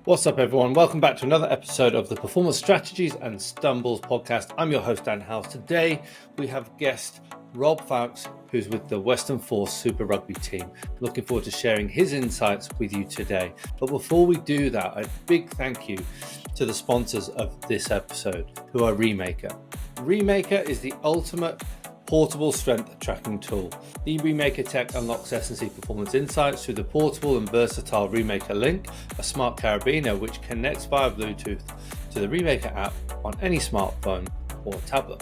What's up, everyone? Welcome back to another episode of the Performance Strategies and Stumbles podcast. I'm your host, Dan House. Today, we have guest Rob Fowkes, who's with the Western Force Super Rugby team. Looking forward to sharing his insights with you today. But before we do that, a big thank you to the sponsors of this episode, who are Remaker. Remaker is the ultimate portable strength tracking tool. The Remaker tech unlocks S&C performance insights through the portable and versatile Remaker Link, a smart carabiner which connects via Bluetooth to the Remaker app on any smartphone or tablet.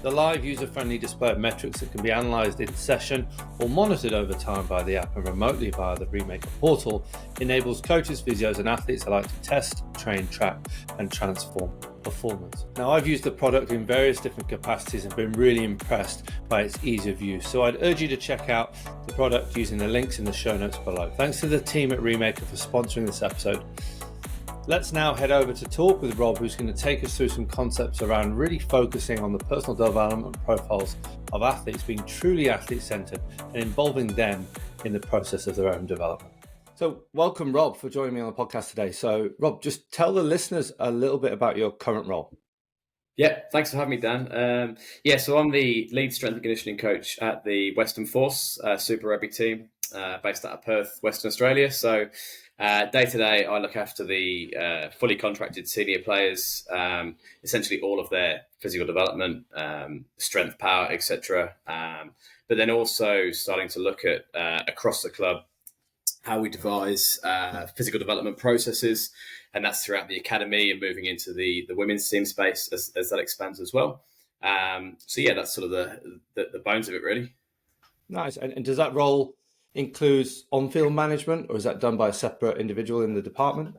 The live user-friendly display of metrics that can be analysed in session or monitored over time by the app and remotely via the Remaker portal enables coaches, physios and athletes alike to test, train, track and transform performance. Now, I've used the product in various different capacities and been really impressed by its ease of use. So I'd urge you to check out the product using the links in the show notes below. Thanks to the team at Remaker for sponsoring this episode. Let's now head over to talk with Rob, who's going to take us through some concepts around really focusing on the personal development profiles of athletes, being truly athlete-centered and involving them in the process of their own development. So welcome, Rob, for joining me on the podcast today. So Rob, just tell the listeners a little bit about your current role. Yeah, thanks for having me, Dan. So I'm the lead strength and conditioning coach at the Western Force Super Rugby team based out of Perth, Western Australia. So day to day, I look after the fully contracted senior players, essentially all of their physical development, strength, power, etc. But then also starting to look at across the club how we devise physical development processes, and that's throughout the academy and moving into the women's team space as that expands as well. That's sort of the bones of it, really. Nice. And does that role include on-field management, or is that done by a separate individual in the department?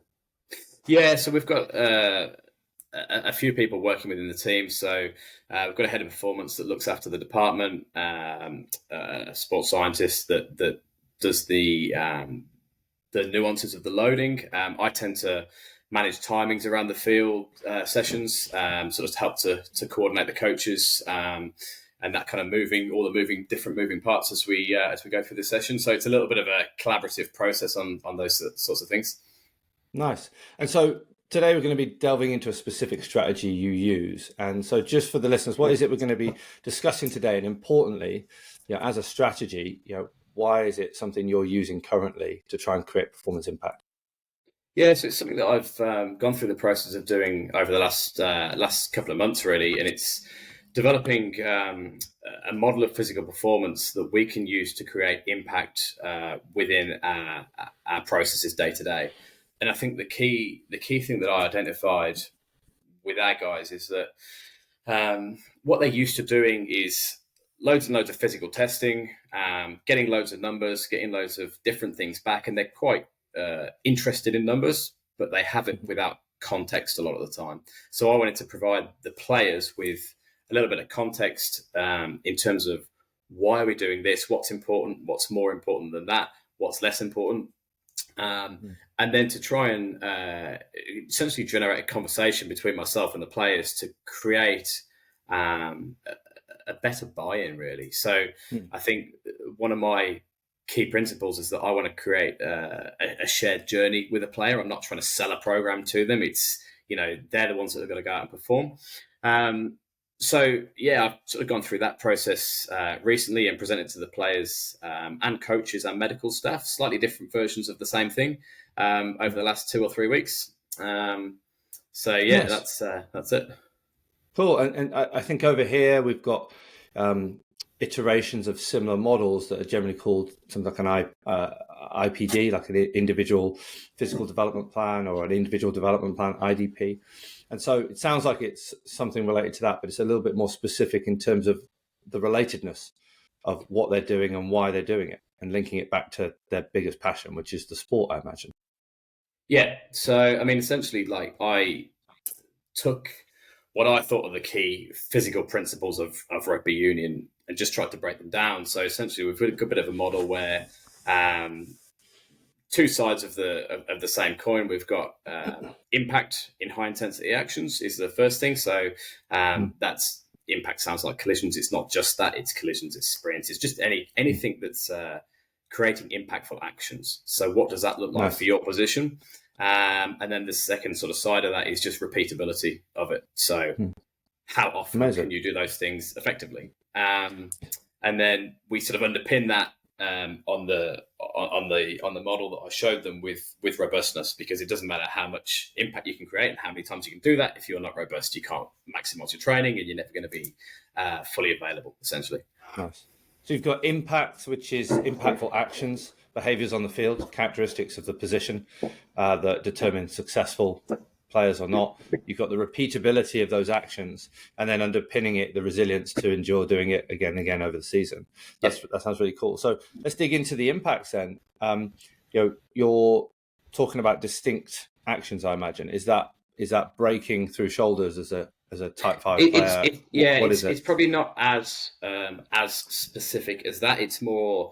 Yeah, so we've got a few people working within the team. So we've got a head of performance that looks after the department, a sports scientist that does the nuances of the loading. I tend to manage timings around the field sessions, sort of help to coordinate the coaches and that kind of different moving parts as we go through the session. So it's a little bit of a collaborative process on those sorts of things. Nice. And so today we're going to be delving into a specific strategy you use. And so just for the listeners, what is it we're going to be discussing today? And importantly, as a strategy, why is it something you're using currently to try and create performance impact? Yeah, so it's something that I've gone through the process of doing over the last couple of months, really, and it's developing a model of physical performance that we can use to create impact within our processes day to day. And I think the key thing that I identified with our guys is that what they're used to doing is loads and loads of physical testing, getting loads of numbers, getting loads of different things back, and they're quite interested in numbers, but they have it without context a lot of the time. So I wanted to provide the players with a little bit of context in terms of why are we doing this, what's important, what's more important than that, what's less important, and then to try and essentially generate a conversation between myself and the players to create a better buy-in, really. So I think one of my key principles is that I want to create a shared journey with a player. I'm not trying to sell a program to them. It's, they're the ones that are going to go out and perform. I've sort of gone through that process recently and presented to the players and coaches and medical staff, slightly different versions of the same thing over the last 2 or 3 weeks. Nice. That's it. Cool. And I think over here we've got iterations of similar models that are generally called something like an IPD, like an individual physical development plan, or an individual development plan, IDP. And so it sounds like it's something related to that, but it's a little bit more specific in terms of the relatedness of what they're doing and why they're doing it, and linking it back to their biggest passion, which is the sport, I imagine. Yeah. So, I mean, essentially, I took what I thought are the key physical principles of rugby union and just tried to break them down. So essentially, we've got a good bit of a model where two sides of the same coin. We've got impact in high intensity actions is the first thing. So that's impact sounds like collisions. It's not just that. It's collisions. It's sprints. It's just anything that's creating impactful actions. So what does that look like for your position? And then the second sort of side of that is just repeatability of it. So how often can you do those things effectively? And then we sort of underpin that on the model that I showed them with robustness, because it doesn't matter how much impact you can create and how many times you can do that. If you're not robust, you can't maximize your training, and you're never going to be fully available, essentially. Nice. So you've got impact, which is impactful actions, behaviors on the field, characteristics of the position that determine successful players or not. You've got the repeatability of those actions, and then underpinning it, the resilience to endure doing it again and again over the season. That sounds really cool. So let's dig into the impacts then. You're talking about distinct actions, I imagine. Is that breaking through shoulders as a type 5 player? It's probably not as specific as that. It's more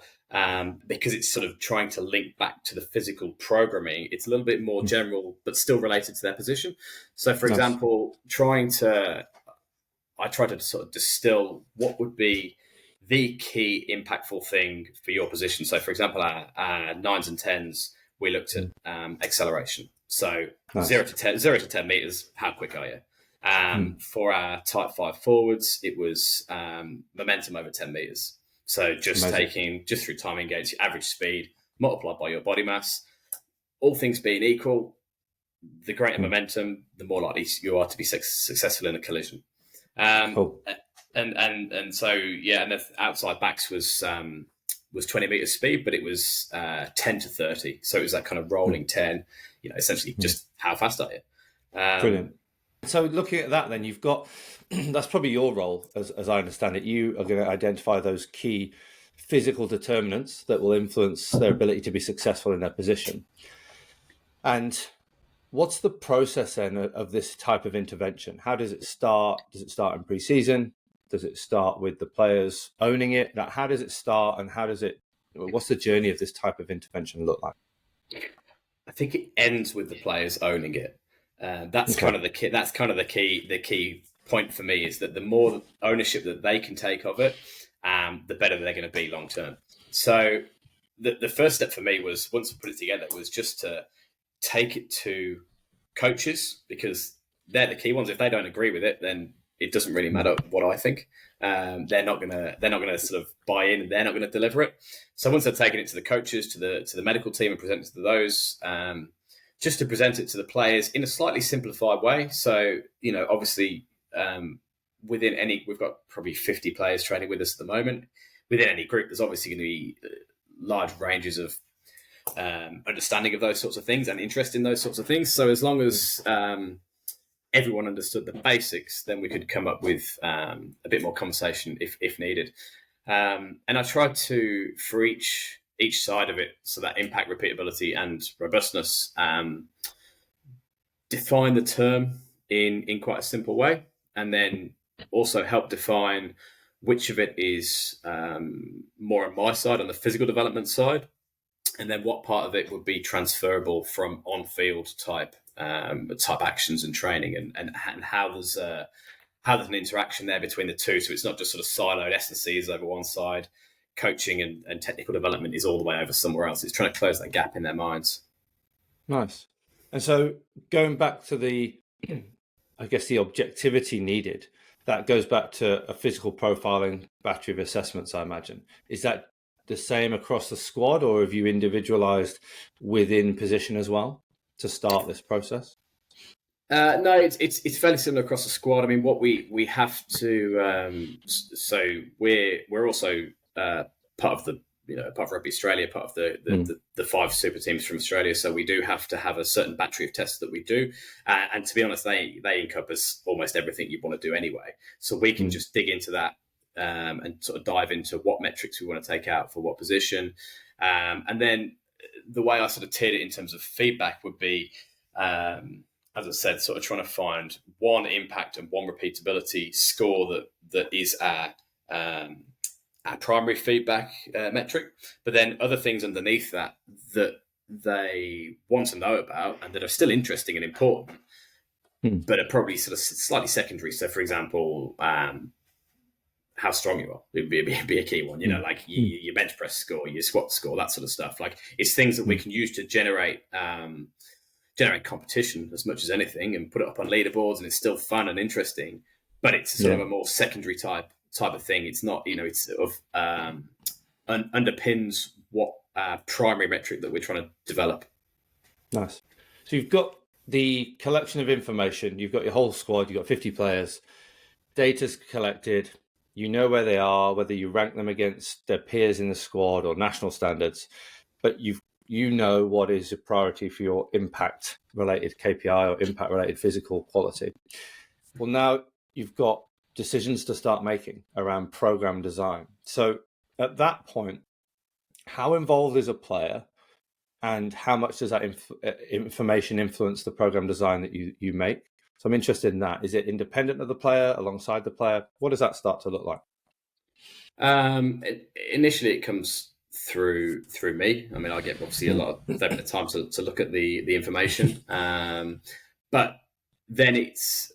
because it's sort of trying to link back to the physical programming. It's a little bit more general, but still related to their position. So, for example, I try to sort of distill what would be the key impactful thing for your position. So, for example, our 9s and 10s, we looked at acceleration. So 0 to 10 meters, how quick are you? For our type 5 forwards, it was momentum over 10 meters. So just through timing gates, your average speed multiplied by your body mass, all things being equal, the greater momentum, the more likely you are to be successful in a collision. Cool. And so and the outside backs was 20 meters speed, but it was 10 to 30. So it was that kind of rolling 10. Essentially just how fast are you? Brilliant. So looking at that, then you've got, that's probably your role, as I understand it. You are going to identify those key physical determinants that will influence their ability to be successful in their position. And what's the process then of this type of intervention? How does it start? Does it start in pre-season? Does it start with the players owning it? How does it start, and what's the journey of this type of intervention look like? I think it ends with the players owning it. That's kind of the key. That's kind of the key point for me, is that the more ownership that they can take of it, the better they're going to be long term. So the first step for me was, once I put it together, was just to take it to coaches, because they're the key ones. If they don't agree with it, then it doesn't really matter what I think. They're not gonna sort of buy in, and they're not going to deliver it. So once I've taken it to the coaches, to the medical team, and presented it to those, just to present it to the players in a slightly simplified way. So obviously, we've got probably 50 players training with us at the moment. Within any group, there's obviously going to be large ranges of understanding of those sorts of things and interest in those sorts of things. So as long as everyone understood the basics, then we could come up with a bit more conversation if needed. And I tried to, for each side of it, so that impact, repeatability, and robustness, define the term in quite a simple way, and then also help define which of it is more on my side, on the physical development side, and then what part of it would be transferable from on-field type actions and training, and how there's an interaction there between the two. So it's not just sort of siloed S&Cs over one side, coaching and technical development is all the way over somewhere else. It's trying to close that gap in their minds. Nice. And so going back to the objectivity needed, that goes back to a physical profiling battery of assessments, I imagine. Is that the same across the squad, or have you individualized within position as well to start this process? No, it's fairly similar across the squad. I mean, what we have to, so we're also part of Rugby Australia, part of the 5 super teams from Australia. So we do have to have a certain battery of tests that we do, and to be honest, they encompass almost everything you want to do anyway. So we can just dig into that and sort of dive into what metrics we want to take out for what position, and then the way I sort of tiered it in terms of feedback would be, as I said, sort of trying to find one impact and one repeatability score that is our primary feedback metric, but then other things underneath that they want to know about and that are still interesting and important, but are probably sort of slightly secondary. So, for example, how strong you are would be a key one. Like your bench press score, your squat score, that sort of stuff. Like, it's things that we can use to generate generate competition as much as anything and put it up on leaderboards, and it's still fun and interesting, but it's sort of a more secondary type of thing. It's not, it's sort of underpins what primary metric that we're trying to develop. Nice. So you've got the collection of information, you've got your whole squad, you've got 50 players, data's collected, you know where they are, whether you rank them against their peers in the squad or national standards, but you know what is a priority for your impact-related KPI or impact-related physical quality. Well, now you've got decisions to start making around program design. So at that point, how involved is a player, and how much does that information influence the program design that you make? So I'm interested in that. Is it independent of the player, alongside the player? What does that start to look like? Initially, it comes through me. I mean, I get obviously a fair bit of time to look at the information, but then it's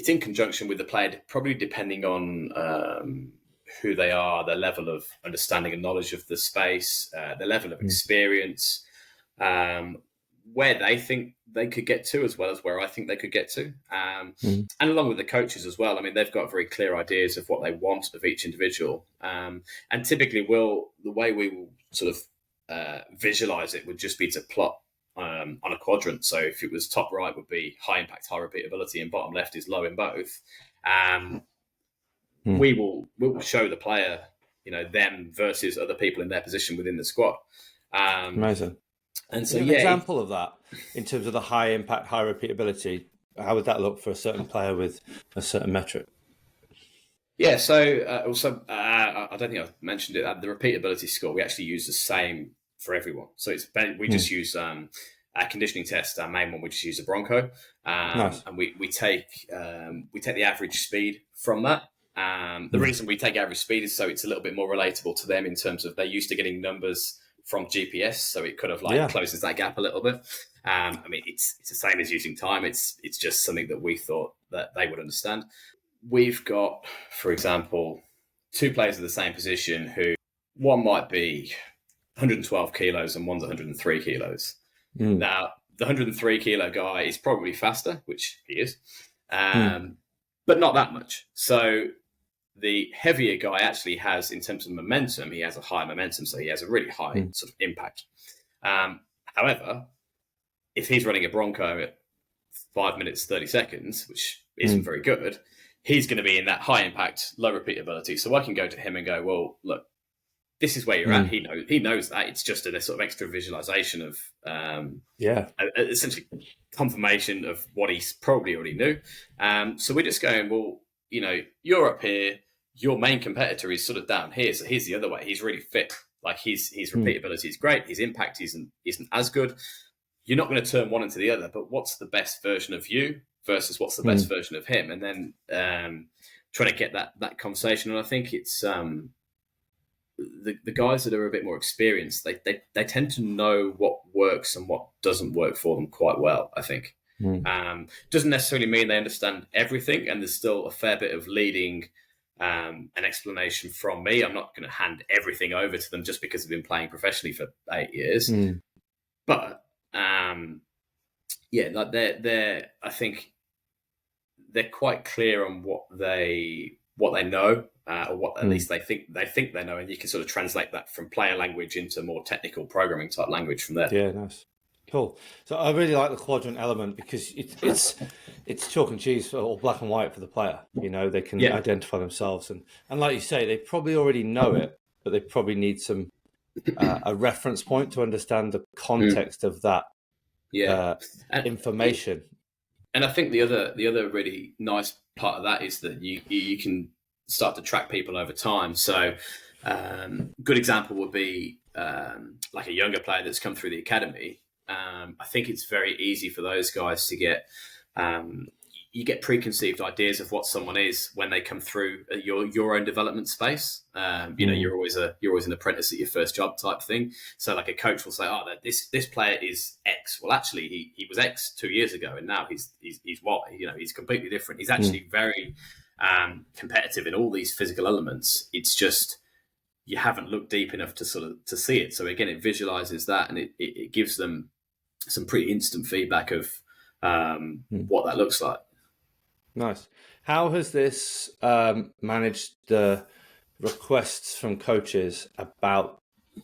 in conjunction with the player, probably depending on who they are, their level of understanding and knowledge of the space, their level of experience, where they think they could get to, as well as where I think they could get to, and along with the coaches as well. I mean, they've got very clear ideas of what they want of each individual, and typically, the way we will sort of visualize it would just be to plot on a quadrant. So if it was top right would be high impact, high repeatability, and bottom left is low in both. We will show the player, them versus other people in their position within the squad. Amazing. And so, an example of that in terms of the high impact, high repeatability, how would that look for a certain player with a certain metric? Yeah, so also, I don't think I've mentioned it, the repeatability score, we actually use the same for everyone. So we just use our conditioning test, our main one, we just use a Bronco. Nice. And we take the average speed from that. The reason we take average speed is so it's a little bit more relatable to them in terms of they're used to getting numbers from GPS, so it kind of closes that gap a little bit. I mean, it's the same as using time. It's just something that we thought that they would understand. We've got, for example, two players in the same position who one might be 112 kilos and one's 103 kilos. Now, the 103 kilo guy is probably faster, which he is, but not that much. So the heavier guy actually has, in terms of momentum, he has a high momentum, so he has a really high sort of impact. However, if he's running a Bronco at 5 minutes, 30 seconds, which isn't very good, he's going to be in that high impact, low repeatability. So I can go to him and go, well, look, this is where you're at. He knows that. It's just a sort of extra visualization of, essentially confirmation of what he's probably already knew. So we're just going, well, you're up here, your main competitor is sort of down here, so here's the other way. He's really fit. Like his repeatability is great, his impact isn't as good. You're not going to turn one into the other, but what's the best version of you versus what's the best version of him? And then trying to get that conversation. And I think it's the guys that are a bit more experienced, they tend to know what works and what doesn't work for them quite well, I think. Doesn't necessarily mean they understand everything, and there's still a fair bit of leading an explanation from me. I'm not going to hand everything over to them just because I've been playing professionally for 8 years. But they're I think they're quite clear on what they know, or what at least they think they know, and you can sort of translate that from player language into more technical programming type language from there. Yeah, nice. Cool. So I really like the quadrant element because it's chalk and cheese or black and white for the player. They can identify themselves, and like you say, they probably already know it, but they probably need some a reference point to understand the context of that information. And I think the other really nice part of that is that you can start to track people over time. So good example would be like a younger player that's come through the academy. I think it's very easy for those guys to get you get preconceived ideas of what someone is when they come through your own development space. You're always an apprentice at your first job type thing. So like a coach will say, "Oh, this player is X." Well, actually, he was X 2 years ago, and now he's Y. He's completely different. He's actually very competitive in all these physical elements. It's just you haven't looked deep enough to see it. So again, it visualizes that, and it gives them some pretty instant feedback of what that looks like. Nice. How has this managed the requests from coaches about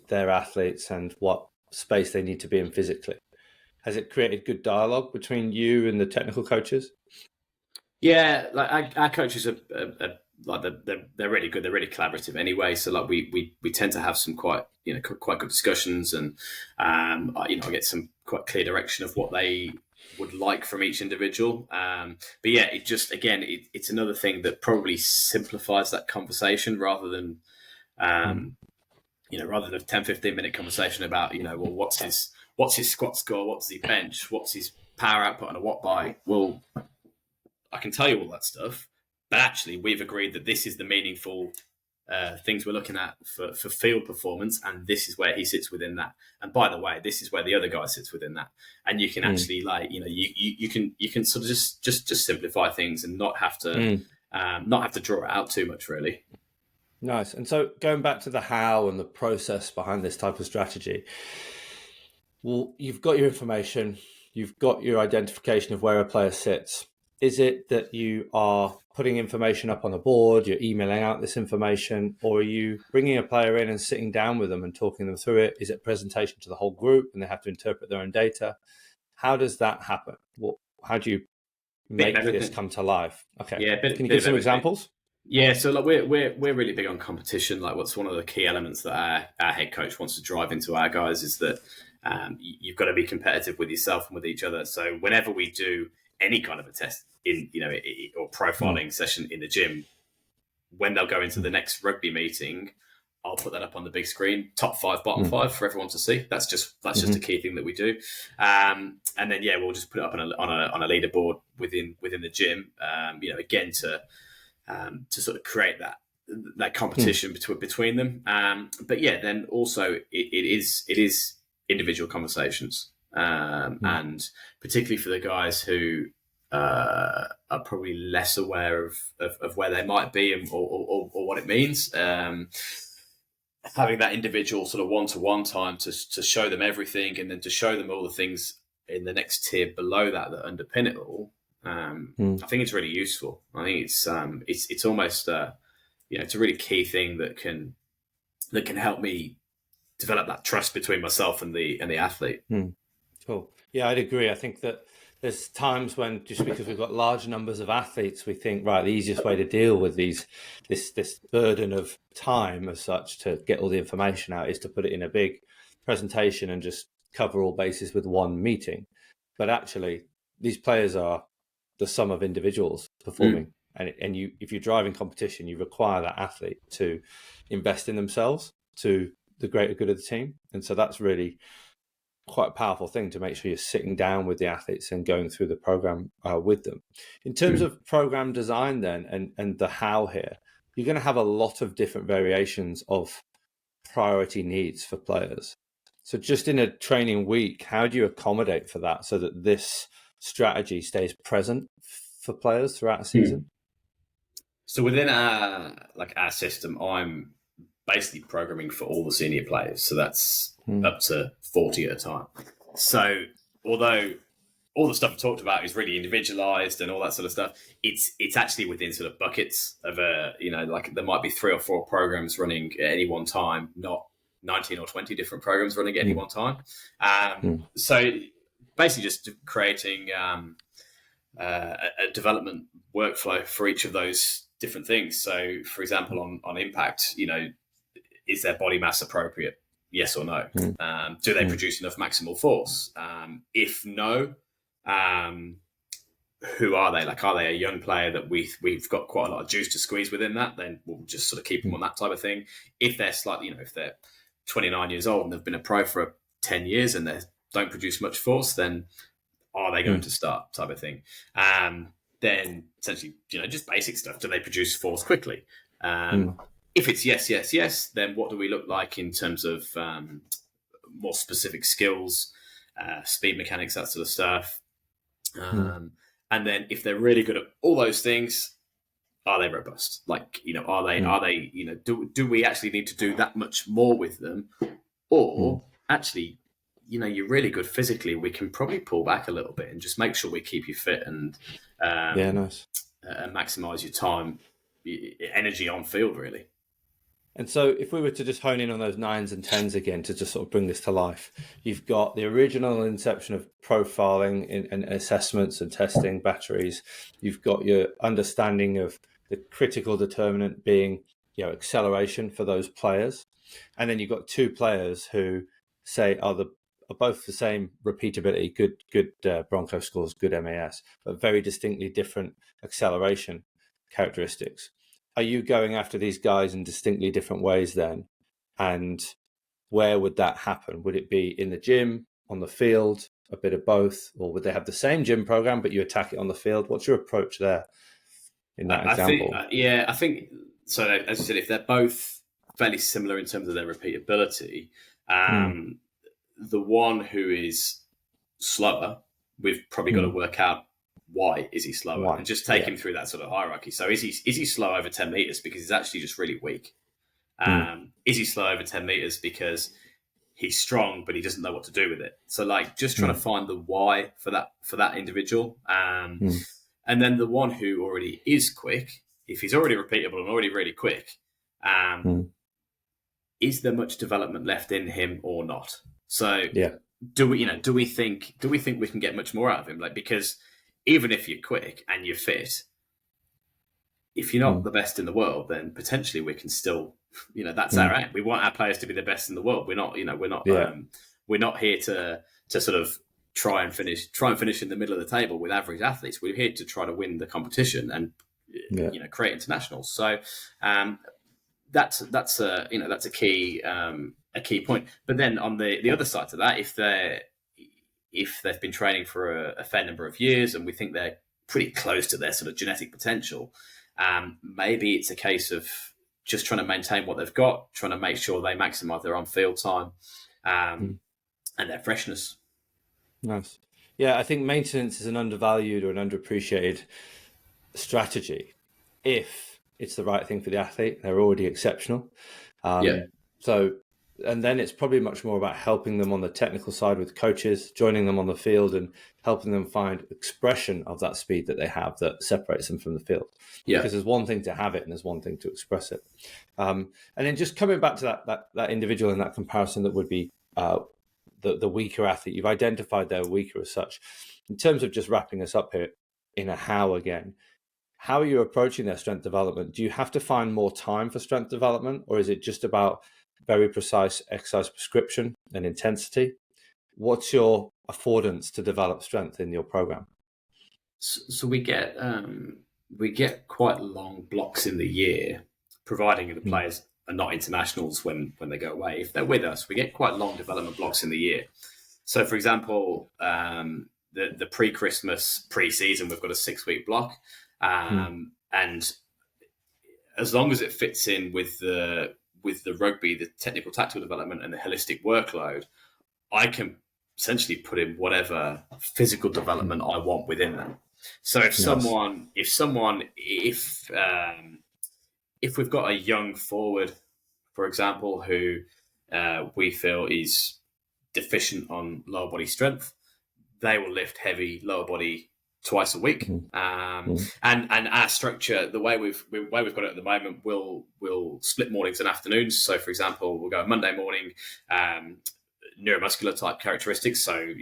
their athletes and what space they need to be in physically? Has it created good dialogue between you and the technical coaches? Yeah, like our coaches are like they're really good. They're really collaborative anyway. So like we tend to have some quite quite good discussions, and I get some quite clear direction of what they would like from each individual. But yeah, it just again it's another thing that probably simplifies that conversation rather than rather than a 10-15 minute conversation about well what's his squat score, what's he bench, what's his power output on a watt bike. Well, I can tell you all that stuff, but actually we've agreed that this is the meaningful things we're looking at for field performance, and this is where he sits within that. And by the way, this is where the other guy sits within that. And you can actually you can sort of just simplify things and not have to draw it out too much, really. Nice. And so going back to the how and the process behind this type of strategy, well, you've got your information, you've got your identification of where a player sits. Is it that you are putting information up on a board, you're emailing out this information, or are you bringing a player in and sitting down with them and talking them through it? Is it presentation to the whole group and they have to interpret their own data? How does that happen? How do you make this come to life? Okay. Yeah, can you give some examples? Yeah, so like we're really big on competition. Like, what's one of the key elements that our head coach wants to drive into our guys is that you've got to be competitive with yourself and with each other. So whenever we do any kind of a test or profiling session in the gym, when they'll go into the next rugby meeting, I'll put that up on the big screen, top 5, bottom 5 for everyone to see. That's just a key thing that we do. And then we'll just put it up on a leaderboard within the gym. Again to sort of create that competition between them. But yeah, then also it is individual conversations, and particularly for the guys who are probably less aware of where they might be or what it means. Having that individual sort of one-to-one time to show them everything, and then to show them all the things in the next tier below that underpin it all. I think it's really useful. I think it's almost it's a really key thing that can help me develop that trust between myself and the athlete. Cool. Yeah, I'd agree. I think that there's times when, just because we've got large numbers of athletes, we think, right, the easiest way to deal with this burden of time as such to get all the information out is to put it in a big presentation and just cover all bases with one meeting. But actually, these players are the sum of individuals performing. And if you're driving competition, you require that athlete to invest in themselves to the greater good of the team. And so that's really quite a powerful thing, to make sure you're sitting down with the athletes and going through the program with them. In terms of program design then, and the how here, you're going to have a lot of different variations of priority needs for players. So just in a training week, how do you accommodate for that so that this strategy stays present for players throughout a season? So within our system, I'm basically programming for all the senior players. So that's up to 40 at a time. So although all the stuff I talked about is really individualized and all that sort of stuff, it's actually within sort of buckets of there might be 3 or 4 programs running at any one time, not 19 or 20 different programs running at any one time. So basically just creating a development workflow for each of those different things. So for example, on impact, is their body mass appropriate? Yes or no? Do they produce enough maximal force? If no, who are they? Like, are they a young player that we've got quite a lot of juice to squeeze within that? Then we'll just sort of keep them on that type of thing. If they're slightly, if they're 29 years old and they've been a pro for 10 years and they don't produce much force, then are they going to start, type of thing? Then essentially, just basic stuff. Do they produce force quickly? If it's yes, then what do we look like in terms of more specific skills, speed mechanics, that sort of stuff? And then if they're really good at all those things, are they robust? Like, are they, do we actually need to do that much more with them? Or actually, you're really good physically, we can probably pull back a little bit and just make sure we keep you fit and Nice. maximise your time, energy on field, really. And so if we were to just hone in on those 9s and 10s again to just sort of bring this to life, you've got the original inception of profiling and assessments and testing batteries. You've got your understanding of the critical determinant being, acceleration for those players. And then you've got 2 players who say are both the same repeatability, good Bronco scores, good MAS, but very distinctly different acceleration characteristics. Are you going after these guys in distinctly different ways then? And where would that happen? Would it be in the gym, on the field, a bit of both? Or would they have the same gym program, but you attack it on the field? What's your approach there in that example? I think, so as you said, if they're both fairly similar in terms of their repeatability, the one who is slower, we've probably got to work out why is he slower and just take him through that sort of hierarchy. So is he slow over 10 meters because he's actually just really weak? Is he slow over 10 meters because he's strong but he doesn't know what to do with it? So just trying to find the why for that individual. And then the one who already is quick, if he's already repeatable and already really quick, is there much development left in him or not? So do we think we can get much more out of him? Because even if you're quick and you're fit, if you're not the best in the world, then potentially we can still, that's our aim. We want our players to be the best in the world. We're not here to sort of try and finish in the middle of the table with average athletes. We're here to try to win the competition and create internationals. So that's a key point. But then on the other side to that, if they've been training for a fair number of years and we think they're pretty close to their sort of genetic potential, maybe it's a case of just trying to maintain what they've got, trying to make sure they maximise their on-field time and their freshness. Nice. Yeah, I think maintenance is an undervalued or an underappreciated strategy if it's the right thing for the athlete. They're already exceptional. So, and then it's probably much more about helping them on the technical side with coaches, joining them on the field and helping them find expression of that speed that they have that separates them from the field. Because there's one thing to have it and there's one thing to express it. And then just coming back to that individual in that comparison that would be the weaker athlete, you've identified they're weaker as such. In terms of just wrapping us up here in a how again, how are you approaching their strength development? Do you have to find more time for strength development, or is it just about very precise exercise prescription and intensity? What's your affordance to develop strength in your program? So we get quite long blocks in the year, providing the players are not internationals when they go away. If they're with us, we get quite long development blocks in the year. So, for example, the pre-Christmas, pre-season, we've got a 6-week block. And as long as it fits in with the rugby, the technical tactical development and the holistic workload, I can essentially put in whatever physical development I want within that. So if we've got a young forward, for example, who we feel is deficient on lower body strength, they will lift heavy lower body twice a week. And our structure, the way we've got it at the moment, we'll split mornings and afternoons. So, for example, we'll go Monday morning, neuromuscular type characteristics. So,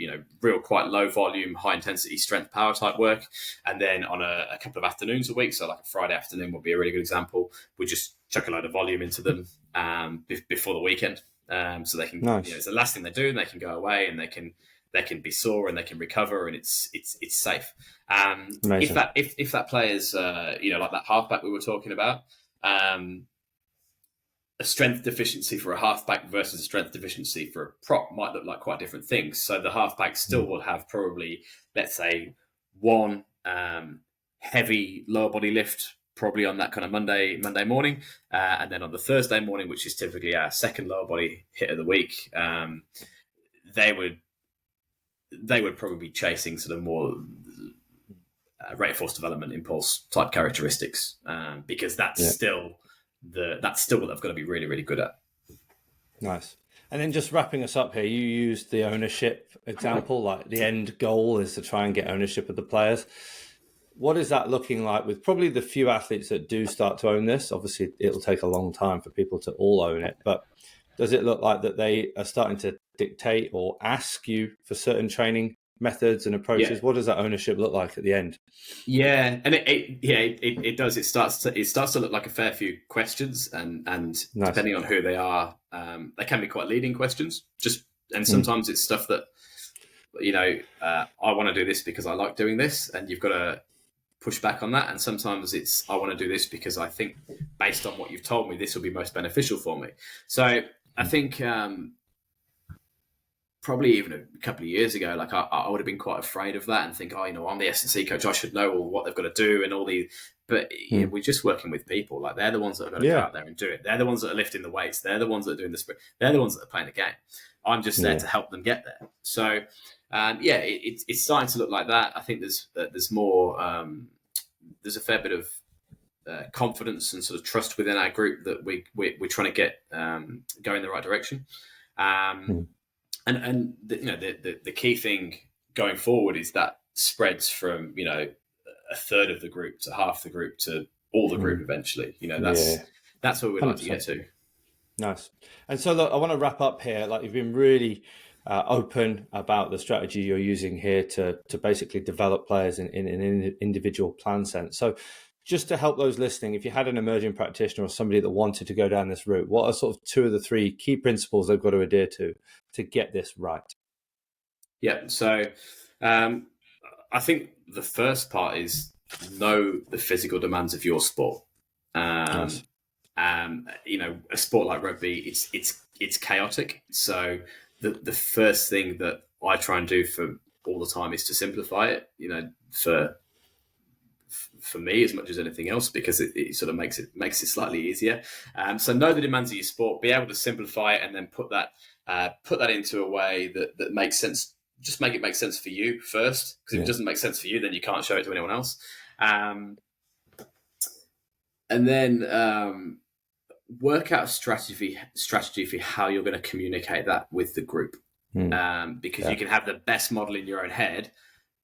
real quite low volume, high intensity strength power type work. And then on a couple of afternoons a week, so like a Friday afternoon would be a really good example. We just chuck a load of volume into them before the weekend. So they can, it's the last thing they do, and they can go away and they can be sore and they can recover, and it's safe. If that player's like that halfback we were talking about, a strength deficiency for a halfback versus a strength deficiency for a prop might look like quite different things. So the halfback still will have probably, let's say, one heavy lower body lift probably on that kind of Monday morning, and then on the Thursday morning, which is typically our second lower body hit of the week, they would probably be chasing sort of more rate of force development impulse type characteristics, because that's still what they've got to be really, really good at. Nice. And then just wrapping us up here, you used the ownership example, like the end goal is to try and get ownership of the players. What is that looking like with probably the few athletes that do start to own this? Obviously, it'll take a long time for people to all own it, but does it look like that they are starting to dictate or ask you for certain training methods and approaches? What does that ownership look like at the end? Yeah, and it does. It starts to look like a fair few questions, and Nice. Depending on who they are, they can be quite leading questions. And sometimes it's stuff that I want to do this because I like doing this, and you've got to push back on that. And sometimes it's I want to do this because I think based on what you've told me, this will be most beneficial for me. So I think probably even a couple of years ago, like I would have been quite afraid of that and think, I'm the S&C coach, I should know what they've got to do and all these. But we're just working with people. Like they're the ones that are going to go out there and do it. They're the ones that are lifting the weights. They're the ones that are doing the sprint. They're the ones that are playing the game. I'm just there to help them get there. So it's starting to look like that. I think there's more. There's a fair bit of confidence and sort of trust within our group that we're trying to get go in the right direction. And the key thing going forward is that spreads from a third of the group to half the group to all the group eventually. That's where we'd like to get to. Nice. And so look, I want to wrap up here. Like you've been really open about the strategy you're using here to basically develop players in an individual plan sense. So just to help those listening, if you had an emerging practitioner or somebody that wanted to go down this route, what are sort of 2 of the 3 key principles they've got to adhere to get this right? Yeah. So I think the first part is know the physical demands of your sport. Nice. A sport like rugby, it's chaotic. So the first thing that I try and do for all the time is to simplify it. For me as much as anything else, because it sort of makes it slightly easier. So know the demands of your sport, be able to simplify it, and then put that into a way that makes sense. Just make it make sense for you first, because if it doesn't make sense for you, then you can't show it to anyone else. And then work out a strategy for how you're going to communicate that with the group. Because you can have the best model in your own head,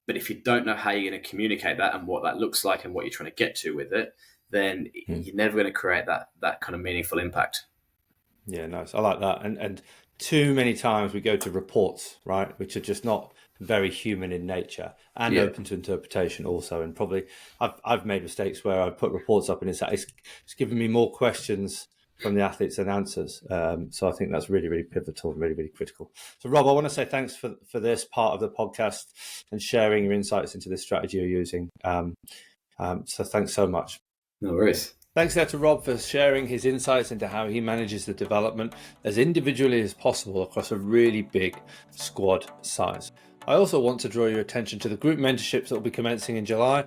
but if you don't know how you're going to communicate that and what that looks like and what you're trying to get to with it, then you're never going to create that kind of meaningful impact. Yeah, nice. I like that. And too many times we go to reports, right, which are just not very human in nature and open to interpretation also. And probably I've made mistakes where I put reports up and it's giving me more questions from the athletes than answers. So I think that's really, really pivotal and really, really critical. So Rob, I want to say thanks for this part of the podcast and sharing your insights into this strategy you're using. So thanks so much. No worries. Thanks there to Rob for sharing his insights into how he manages the development as individually as possible across a really big squad size. I also want to draw your attention to the group mentorships that will be commencing in July.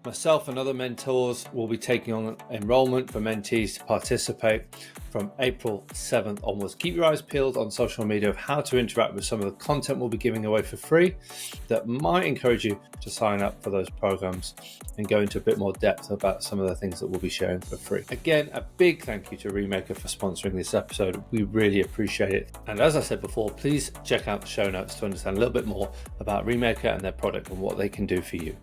Myself and other mentors will be taking on enrollment for mentees to participate from April 7th onwards. Keep your eyes peeled on social media of how to interact with some of the content we'll be giving away for free that might encourage you to sign up for those programs and go into a bit more depth about some of the things that we'll be sharing for free. Again, a big thank you to Remaker for sponsoring this episode. We really appreciate it. And as I said before, please check out the show notes to understand a little bit more about Remaker and their product and what they can do for you.